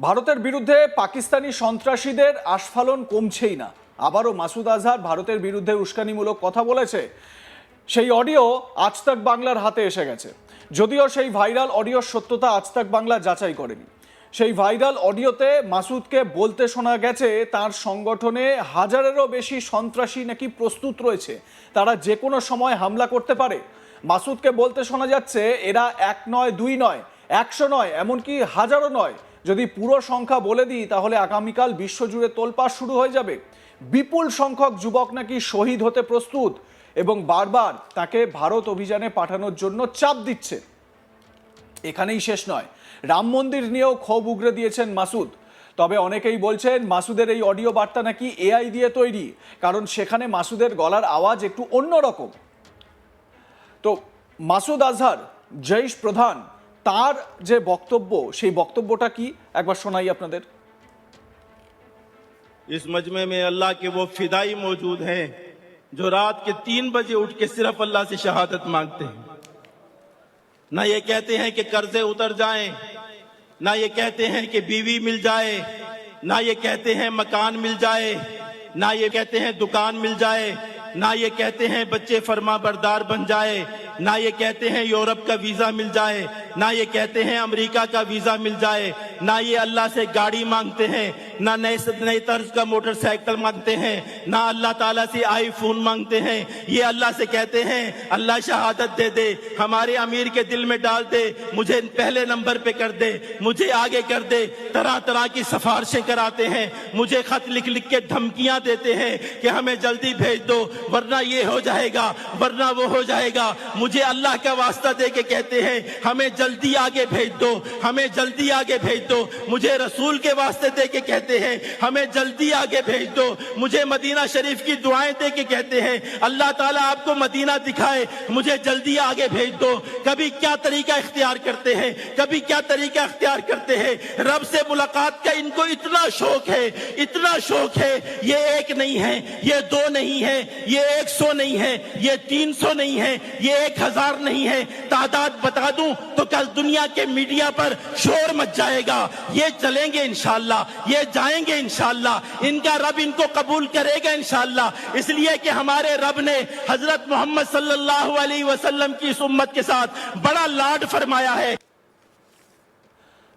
ভারতের বিরুদ্ধে পাকিস্তানি সন্ত্রাসীদের আস্ফালন কমছেই না। আবারও মাসুদ আজহার ভারতের বিরুদ্ধে উস্কানিমূলক কথা বলেছে। সেই অডিও আজ তাক বাংলার হাতে এসে গেছে। যদিও সেই ভাইরাল অডিওর সত্যতা আজ তাক বাংলা যাচাই করেনি। সেই ভাইরাল অডিওতে মাসুদকে বলতে শোনা গেছে তার সংগঠনে হাজারেরও বেশি সন্ত্রাসী নাকি প্রস্তুত রয়েছে, তারা যে কোনো সময় হামলা করতে পারে। মাসুদকে বলতে শোনা যাচ্ছে এরা 1 নয় 2 নয় 100 নয় এমনকি হাজারও নয়, যদি পুরো সংখ্যা বলে দিই তাহলে আগামীকাল বিশ্বজুড়ে তোলপাড় শুরু হয়ে যাবে। বিপুল সংখ্যক যুবক নাকি শহীদ হতে প্রস্তুত এবং বারবার তাকে ভারত অভিযানে পাঠানোর জন্য চাপ দিচ্ছে। এখানেই শেষ নয়, রাম মন্দির নিয়েও ক্ষোভ উগরে দিয়েছেন মাসুদ। তবে অনেকেই বলছেন মাসুদের এই অডিও বার্তা নাকি এআই দিয়ে তৈরি, কারণ সেখানে মাসুদের গলার আওয়াজ একটু অন্যরকম। তো মাসুদ আজহার জৈশ প্রধান, তার যে বক্তব্য, সেই বক্তব্যটা কি একবার শোনাই আপনাদের। इस मजमे में अल्लाह के वो फिदाई मौजूद हैं जो रात के 3 बजे उठ के सिर्फ अल्लाह से शहादत मांगते हैं। ना ये कहते हैं कि कर्जे उतर जाएं, ना ये कहते हैं कि बीवी मिल जाए, ना ये कहते हैं मकान मिल जाए, ना ये कहते हैं दुकान मिल जाए, ना ये कहते हैं बच्चे फर्मा बरदार बन जाए, ना ये कहते हैं यूरोप का वीजा मिल जाए, ना ये कहते हैं अमेरिका का वीजा मिल जाए, ना ये अल्लाह से गाड़ी मांगते हैं, ना नए तर्ज का मोटरसाइकिल मांगते हैं, ना अल्लाह ताला से आईफोन मांगते हैं। ये अल्लाह से कहते हैं अल्लाह शहादत दे दे, हमारे अमीर के दिल में डाल दे, मुझे पहले नंबर पे कर दे, मुझे आगे कर दे। तरह तरह की सिफारिशें कराते हैं, मुझे खत लिख लिख के धमकियां देते हैं कि हमें जल्दी भेज दो वरना ये हो जाएगा वरना वो हो जाएगा। मुझे अल्लाह का वास्ता दे के कहते हैं हमें जल्दी आगे भेज दो, हमें जल्दी आगे भेज दो। मुझे रसूल के वास्ते दे के कहते हैं हमें जल्दी आगे भेज दो। मुझे मदीना शरीफ की दुआएं दे के कहते हैं अल्लाह ताला आपको मदीना दिखाए, मुझे जल्दी आगे भेज दो। कभी क्या तरीका इख्तियार करते हैं, कभी क्या तरीका इख्तियार करते हैं। रब से मुलाकात का इनको इतना शौक है, इतना शौक है। ये 1 नहीं है, ये 2 नहीं है, ये 100 नहीं है, ये 300 नहीं है, ये 1000 नहीं है। तादाद बता दूं तो कल दुनिया के मीडिया पर शोर मच जाएगा। ये चलेंगे इंशाअल्लाह, ये जाएंगे इंशाअल्लाह, इनका रब इनको कबूल करेगा इंशाअल्लाह। इसलिए कि हमारे रब ने हजरत मोहम्मद सल्लल्लाहु अलैहि वसल्लम की इस उम्मत के साथ बड़ा लाड फरमाया है।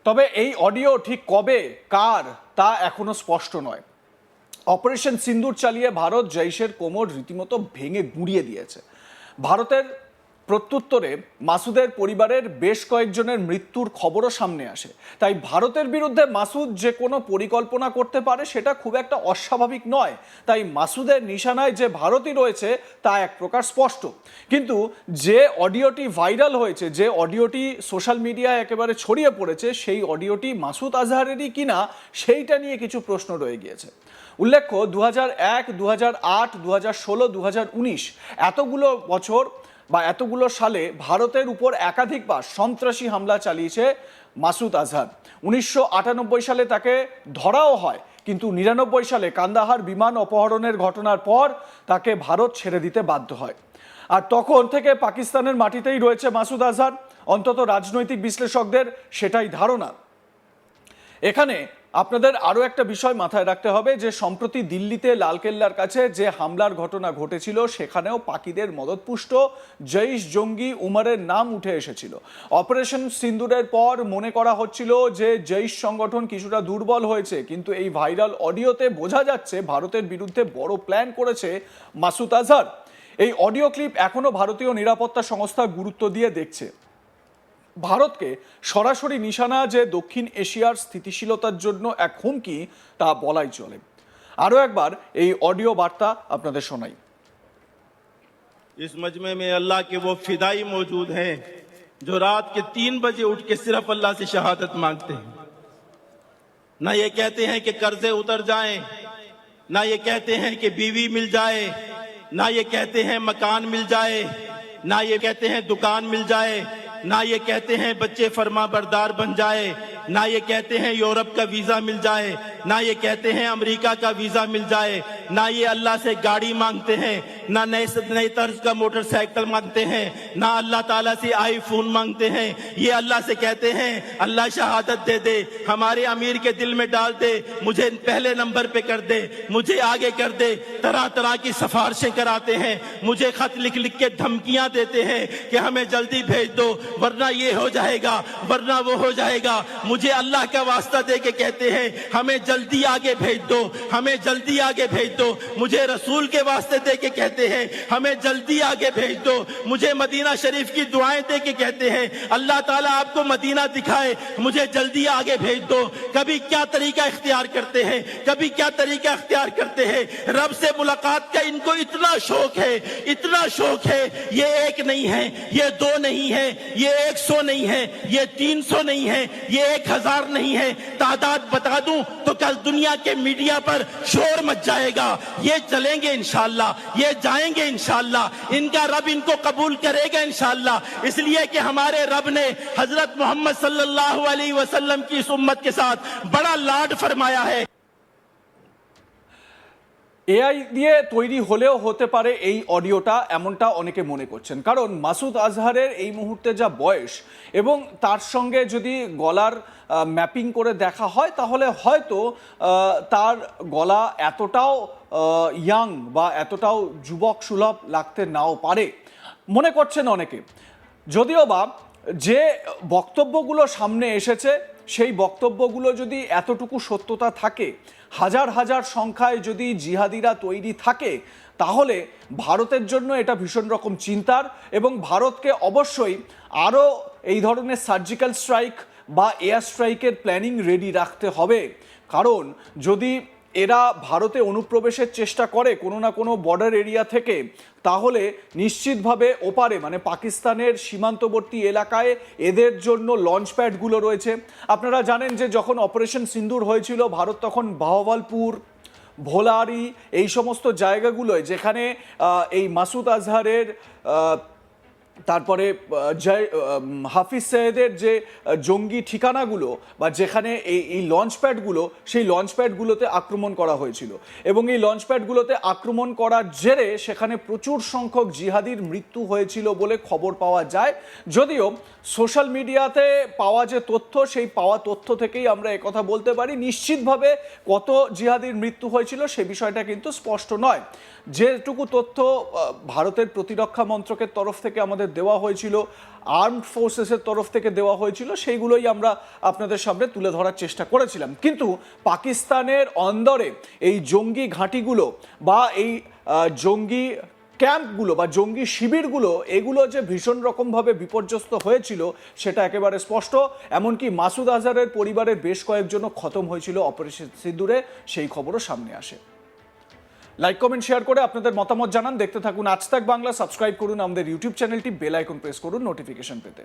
তবে এই অডিও ঠিক কবে কার তা এখনো স্পষ্ট নয়। অপারেশন সিন্দুর চালিয়ে ভারত জৈশের কোমর রীতিমতো ভেঙে গুঁড়িয়ে দিয়েছে। ভারতের প্রত্যুত্তরে মাসুদের পরিবারের বেশ কয়েকজনের মৃত্যুর খবরও সামনে আসে। তাই ভারতের বিরুদ্ধে মাসুদ যে কোনো পরিকল্পনা করতে পারে সেটা খুব একটা অস্বাভাবিক নয়। তাই মাসুদের নিশানায় যে ভারতই রয়েছে তা এক প্রকার স্পষ্ট। কিন্তু যে অডিওটি ভাইরাল হয়েছে, যে অডিওটি সোশ্যাল মিডিয়ায় একেবারে ছড়িয়ে পড়েছে, সেই অডিওটি মাসুদ আজহারেরই কিনা সেইটা নিয়ে কিছু প্রশ্ন রয়ে গিয়েছে। উল্লেখ্য 2001, 2008, 2016, 2019 এতগুলো বছর বা এতগুলো সালে ভারতের উপর একাধিকবার সন্ত্রাসী হামলা চালিয়েছে মাসুদ আজহার। 1998 সালে তাকে ধরাও হয়, কিন্তু 99 সালে কান্দাহার বিমান অপহরণের ঘটনার পর তাকে ভারত ছেড়ে দিতে বাধ্য হয়। আর তখন থেকে পাকিস্তানের মাটিতেই রয়েছে মাসুদ আজহার, অন্তত রাজনৈতিক বিশ্লেষকদের সেটাই ধারণা। এখানে আপনাদের আরও একটা বিষয় মাথায় রাখতে হবে যে সম্প্রতি দিল্লিতে লালকেল্লার কাছে যে হামলার ঘটনা ঘটেছিল সেখানেও পাকিদের মদতপুষ্ট জৈশ জঙ্গি উমরের নাম উঠে এসেছিল। অপারেশন সিন্দুরের পর মনে করা হচ্ছিল যে জৈশ সংগঠন কিছুটা দুর্বল হয়েছে, কিন্তু এই ভাইরাল অডিওতে বোঝা যাচ্ছে ভারতের বিরুদ্ধে বড় প্ল্যান করেছে মাসুদ আজহার। এই অডিও ক্লিপ এখনও ভারতীয় নিরাপত্তা সংস্থা গুরুত্ব দিয়ে দেখছে। ভারতকে সরাসরি নিশানা যে দক্ষিণ এশিয়ার স্থিতিশীলতার জন্য এক হুমকি তা বলাই চলে। আরও একবার এই অডিও বার্তা আপনাদের শোনাই। इस मजमे में अल्लाह के वो फिदाई मौजूद हैं जो रात के 3 बजे उठ के सिर्फ अल्लाह से शहादत मांगते हैं। ना ये कहते हैं कि कर्जे उतर जाएं, ना ये कहते हैं कि बीवी मिल जाए, ना ये कहते हैं मकान मिल जाए, ना ये कहते हैं दुकान मिल जाए, ना ये कहते हैं बच्चे फर्मा बरदार बन जाए, ना ये कहते हैं यूरोप का वीजा मिल जाए, ना ये कहते हैं अमेरिका का वीजा मिल जाए, ना ये अल्लाह से गाड़ी मांगते हैं, ना नए तर्ज का मोटरसाइकिल मांगते हैं, ना अल्लाह ताला से आईफोन मांगते हैं। ये अल्लाह से कहते हैं अल्लाह शहादत दे दे, हमारे अमीर के दिल में डाल दे, मुझे पहले नंबर पे कर दे, मुझे आगे कर दे। तरह तरह की सिफारिशें कराते हैं, मुझे खत लिख लिख के धमकियां देते हैं कि हमें जल्दी भेज दो वरना ये हो जाएगा वरना वो हो जाएगा। मुझे अल्लाह का वास्ता दे के कहते हैं हमें जल्दी आगे भेज दो, हमें जल्दी आगे भेज दो। मुझे रसूल के वास्ते दे के कहते हैं हमें जल्दी आगे भेज दो। मुझे मदीना शरीफ की दुआएं दे के कहते हैं अल्लाह ताला आपको मदीना दिखाए, मुझे जल्दी आगे भेज दो। कभी क्या तरीका इख्तियार करते हैं, कभी क्या तरीका इख्तियार करते हैं। रब से मुलाकात का इनको इतना शौक है, इतना शौक है। ये एक नहीं है, ये दो नहीं है, ये 100 नहीं है, ये 300 नहीं है, ये 1000 नहीं है। तादाद बता दूं तो कल दुनिया के मीडिया पर शोर मच जाएगा। ये चलेंगे इंशाअल्लाह, ये जाएंगे इंशाअल्लाह, इनका रब इनको कबूल करेगा इंशाअल्लाह। इसलिए कि हमारे रब ने हजरत मोहम्मद सल्लल्लाहु अलैहि वसल्लम की इस उम्मत के साथ बड़ा लाड फरमाया है। এআই দিয়ে তৈরি হলেও হতে পারে এই অডিওটা, এমনটা অনেকে মনে করছেন। কারণ মাসুদ আজহারের এই মুহূর্তে যা বয়স এবং তার সঙ্গে যদি গলার ম্যাপিং করে দেখা হয় তাহলে হয়তো তার গলা এতটাও ইয়াং বা এতটাও যুবক সুলভ লাগতে নাও পারে, মনে করছেন অনেকে। যদিও বা যে বক্তব্যগুলো সামনে এসেছে সেই বক্তব্যগুলো যদি এতটুকু সত্যতা থাকে, হাজার হাজার সংখ্যায় যদি জিহাদিরা তৈরি থাকে, তাহলে ভারতের জন্য এটা ভীষণ রকম চিন্তার এবং ভারতকে অবশ্যই আরও এই ধরনের সার্জিক্যাল স্ট্রাইক বা এয়ার স্ট্রাইকের প্ল্যানিং রেডি রাখতে হবে। কারণ যদি এরা ভারতে অনুপ্রবেশের চেষ্টা করে কোনো না কোনো বর্ডার এরিয়া থেকে, তাহলে নিশ্চিতভাবে ওপারে মানে পাকিস্তানের সীমান্তবর্তী এলাকায় এদের জন্য লঞ্চ প্যাডগুলো রয়েছে। আপনারা জানেন যে যখন অপারেশন সিন্দুর হয়েছিল, ভারত তখন বাহওয়ালপুর, ভোলারি এই সমস্ত জায়গাগুলোয় যেখানে এই মাসুদ আজহারের তারপরে হাফিজ সৈয়দের যে জঙ্গি ঠিকানাগুলো বা যেখানে এই লঞ্চ প্যাডগুলো, সেই লঞ্চ প্যাডগুলোতে আক্রমণ করা হয়েছিল এবং এই লঞ্চ প্যাডগুলোতে আক্রমণ করার জেরে সেখানে প্রচুর সংখ্যক জিহাদির মৃত্যু হয়েছিল বলে খবর পাওয়া যায়। যদিও সোশ্যাল মিডিয়াতে পাওয়া যে তথ্য, সেই পাওয়া তথ্য থেকেই আমরা একথা বলতে পারি নিশ্চিতভাবে কত জিহাদির মৃত্যু হয়েছিল সে বিষয়টা কিন্তু স্পষ্ট নয়। যেটুকু তথ্য ভারতের প্রতিরক্ষা মন্ত্রকের তরফ থেকে আমাদের দেওয়া হয়েছিল, আর্মড ফোর্সেসের তরফ থেকে দেওয়া হয়েছিল, সেইগুলোই আমরা আপনাদের সামনে তুলে ধরার চেষ্টা করেছিলাম। কিন্তু পাকিস্তানের অন্দরে এই জঙ্গি ঘাঁটিগুলো বা এই জঙ্গি ক্যাম্পগুলো বা জঙ্গি শিবিরগুলো, এগুলো যে ভীষণ রকমভাবে বিপর্যস্ত হয়েছিল সেটা একেবারে স্পষ্ট। এমনকি মাসুদ আজহারের পরিবারের বেশ কয়েকজনও খতম হয়েছিল অপারেশন সিন্দুরে, সেই খবরও সামনে আসে। লাইক কমেন্ট শেয়ার করে আপনাদের মতামত জানান। দেখতে থাকুন আজ তাক বাংলা। সাবস্ক্রাইব করুন আমাদের ইউটিউব চ্যানেলটি, বেল আইকন প্রেস করুন নোটিফিকেশন পেতে।